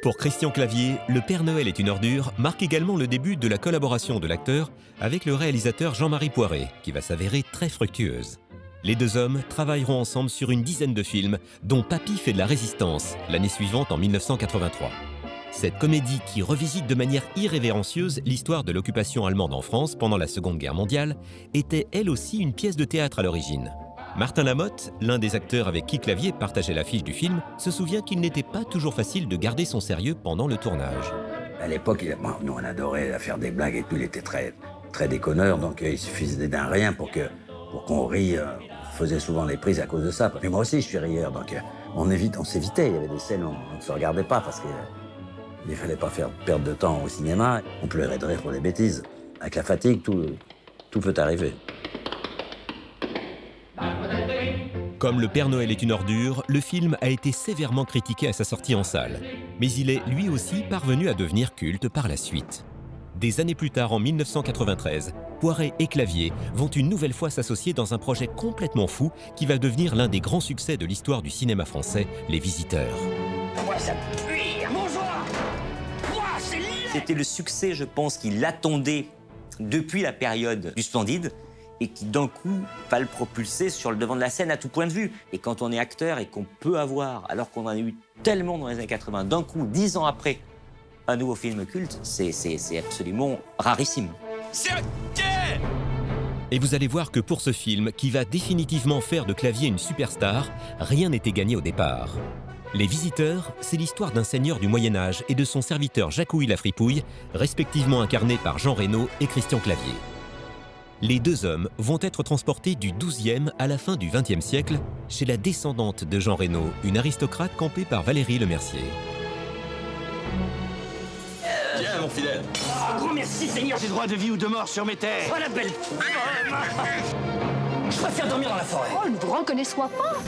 Pour Christian Clavier, Le Père Noël est une ordure marque également le début de la collaboration de l'acteur avec le réalisateur Jean-Marie Poiret, qui va s'avérer très fructueuse. Les deux hommes travailleront ensemble sur une dizaine de films, dont Papy fait de la résistance, l'année suivante en 1983. Cette comédie qui revisite de manière irrévérencieuse l'histoire de l'occupation allemande en France pendant la Seconde Guerre mondiale était elle aussi une pièce de théâtre à l'origine. Martin Lamotte, l'un des acteurs avec qui Clavier partageait l'affiche du film, se souvient qu'il n'était pas toujours facile de garder son sérieux pendant le tournage. À l'époque, nous on adorait faire des blagues et tout, il était très déconneur, donc il suffisait d'un rien pour qu'on rie. On faisait souvent les prises à cause de ça. Mais moi aussi, je suis rieur, donc on s'évitait. Il y avait des scènes où on ne se regardait pas parce qu'il ne fallait pas faire perdre de temps au cinéma. On pleurait de rire pour des bêtises. Avec la fatigue, tout peut arriver. Comme Le Père Noël est une ordure, le film a été sévèrement critiqué à sa sortie en salle. Mais il est lui aussi parvenu à devenir culte par la suite. Des années plus tard, en 1993, Poiret et Clavier vont une nouvelle fois s'associer dans un projet complètement fou qui va devenir l'un des grands succès de l'histoire du cinéma français, Les Visiteurs. Moi, ça pue. Bonjour. C'était le succès, je pense, qu'il attendait depuis la période du Splendide et qui, d'un coup, va le propulser sur le devant de la scène à tout point de vue. Et quand on est acteur et qu'on peut avoir, alors qu'on en a eu tellement dans les années 80, d'un coup, 10 ans après, un nouveau film culte, c'est absolument rarissime. C'est OK. Et vous allez voir que pour ce film, qui va définitivement faire de Clavier une superstar, rien n'était gagné au départ. Les Visiteurs, c'est l'histoire d'un seigneur du Moyen-Âge et de son serviteur Jacouille la Fripouille, respectivement incarnés par Jean Reno et Christian Clavier. Les deux hommes vont être transportés du XIIe à la fin du XXe siècle chez la descendante de Jean Reno, une aristocrate campée par Valérie Lemercier. Viens, mon fidèle. Un grand merci, Seigneur. J'ai droit de vie ou de mort sur mes terres. Oh, la belle. Je préfère dormir dans la forêt. Oh, ne vous reconnaissez-moi pas.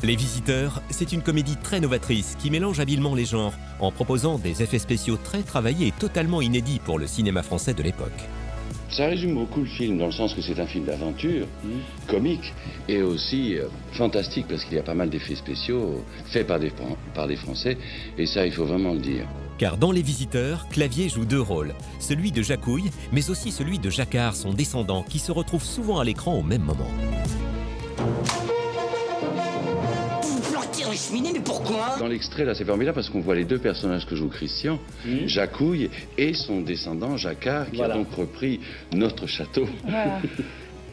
Les Visiteurs, c'est une comédie très novatrice qui mélange habilement les genres en proposant des effets spéciaux très travaillés et totalement inédits pour le cinéma français de l'époque. Ça résume beaucoup le film, dans le sens que c'est un film d'aventure, comique, et aussi fantastique, parce qu'il y a pas mal d'effets spéciaux faits par des Français, et ça, il faut vraiment le dire. Car dans Les Visiteurs, Clavier joue deux rôles, celui de Jacouille, mais aussi celui de Jacquard, son descendant, qui se retrouve souvent à l'écran au même moment. Dans les cheminées, mais pourquoi? Dans l'extrait, là, c'est formidable, parce qu'on voit les deux personnages que joue Christian, Jacouille et son descendant, Jacquard, qui a donc repris notre château. Voilà.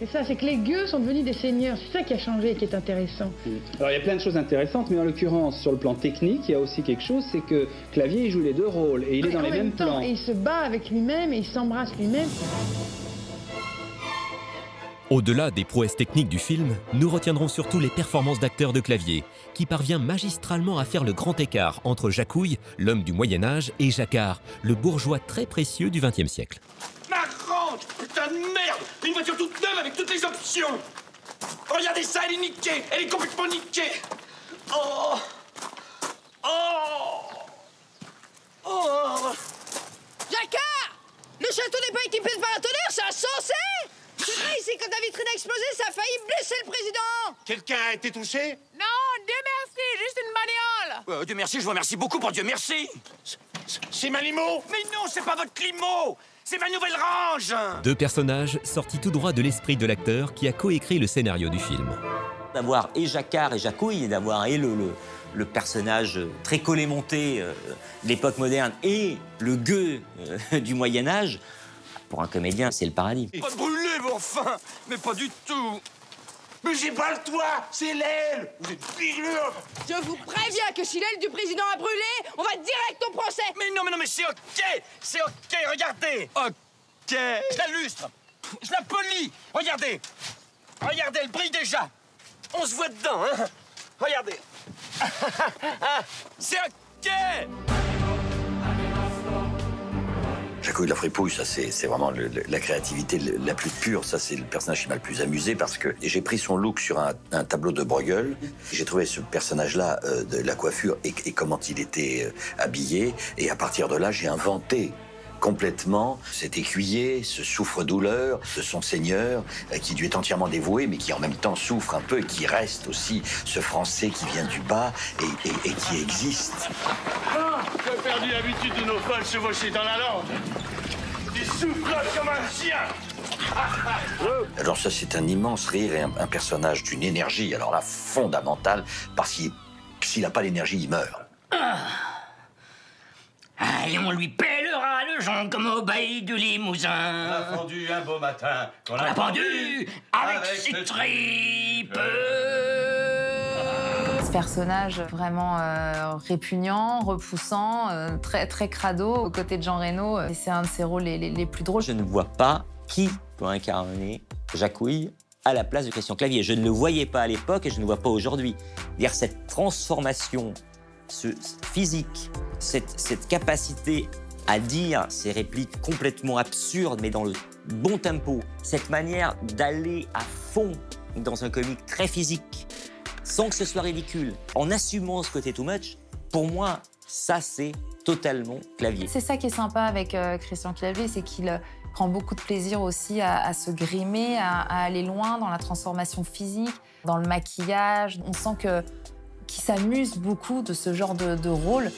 Et ça, c'est que les gueux sont devenus des seigneurs. C'est ça qui a changé et qui est intéressant. Alors, il y a plein de choses intéressantes, mais en l'occurrence, sur le plan technique, il y a aussi quelque chose, c'est que Clavier, il joue les deux rôles, et il est dans les mêmes plans. Et il se bat avec lui-même, et il s'embrasse lui-même. Au-delà des prouesses techniques du film, nous retiendrons surtout les performances d'acteurs de Clavier, qui parvient magistralement à faire le grand écart entre Jacouille, l'homme du Moyen-Âge, et Jacquard, le bourgeois très précieux du XXe siècle. Ma grande putain de merde. Une voiture toute neuve avec toutes les options. Regardez ça, elle est niquée. Elle est complètement niquée. Oh. Oh. Oh. Jacquard! Le château n'est pas équipé de paratonnerre, c'est insensé! C'est vrai, ici, quand la vitrine a explosé, ça a failli blesser le président! Quelqu'un a été touché? Non, Dieu merci, juste une bagnole! Dieu merci, je vous remercie beaucoup pour Dieu merci. C'est ma limo? Mais non, c'est pas votre limo. C'est ma nouvelle range. Deux personnages sortis tout droit de l'esprit de l'acteur qui a coécrit le scénario du film. D'avoir et Jacquard et Jacouille, et d'avoir et le personnage très collé-monté de l'époque moderne et le gueux du Moyen-Âge, pour un comédien, c'est le paradis. Pas de brûler, mais enfin. Mais pas du tout. Mais j'ai pas le toit, c'est l'aile. Vous êtes pirlure. Je vous préviens que si l'aile du président a brûlé, on va direct au procès! Mais non, c'est OK. C'est OK, regardez. OK. Je la lustre. Je la polis. Regardez. Regardez, elle brille déjà. On se voit dedans, hein. Regardez. C'est OK. Jacouille la Fripouille, ça c'est vraiment la créativité la plus pure. Ça, c'est le personnage qui m'a le plus amusé parce que j'ai pris son look sur un tableau de Bruegel. J'ai trouvé ce personnage-là, de la coiffure et comment il était habillé. Et à partir de là, j'ai inventé complètement cet écuyer, ce souffre-douleur de son seigneur, qui lui est entièrement dévoué, mais qui en même temps souffre un peu et qui reste aussi ce Français qui vient du bas et qui existe. J'ai perdu l'habitude de nos folles chevaucher dans la lande. Tu soufflotes comme un chien. Alors ça, c'est un immense rire et un personnage d'une énergie, alors là, fondamentale, parce qu'il s'il n'a pas l'énergie, il meurt. Et on lui pèlera le jonc comme au bailli du Limousin. On a pendu un beau matin. On a pendu avec ses tripes. Ce personnage vraiment répugnant, repoussant, très crado, aux côtés de Jean Reno, c'est un de ses rôles les plus drôles. Je ne vois pas qui peut incarner Jacques Houille à la place de Christian Clavier. Je ne le voyais pas à l'époque et je ne le vois pas aujourd'hui. Dire cette transformation physique, cette capacité à dire ces répliques complètement absurdes, mais dans le bon tempo, cette manière d'aller à fond dans un comique très physique, sans que ce soit ridicule, en assumant ce côté too much, pour moi, ça, c'est totalement Clavier. C'est ça qui est sympa avec Christian Clavier, c'est qu'il prend beaucoup de plaisir aussi à se grimer, à aller loin dans la transformation physique, dans le maquillage. On sent qu'il s'amuse beaucoup de ce genre de rôle.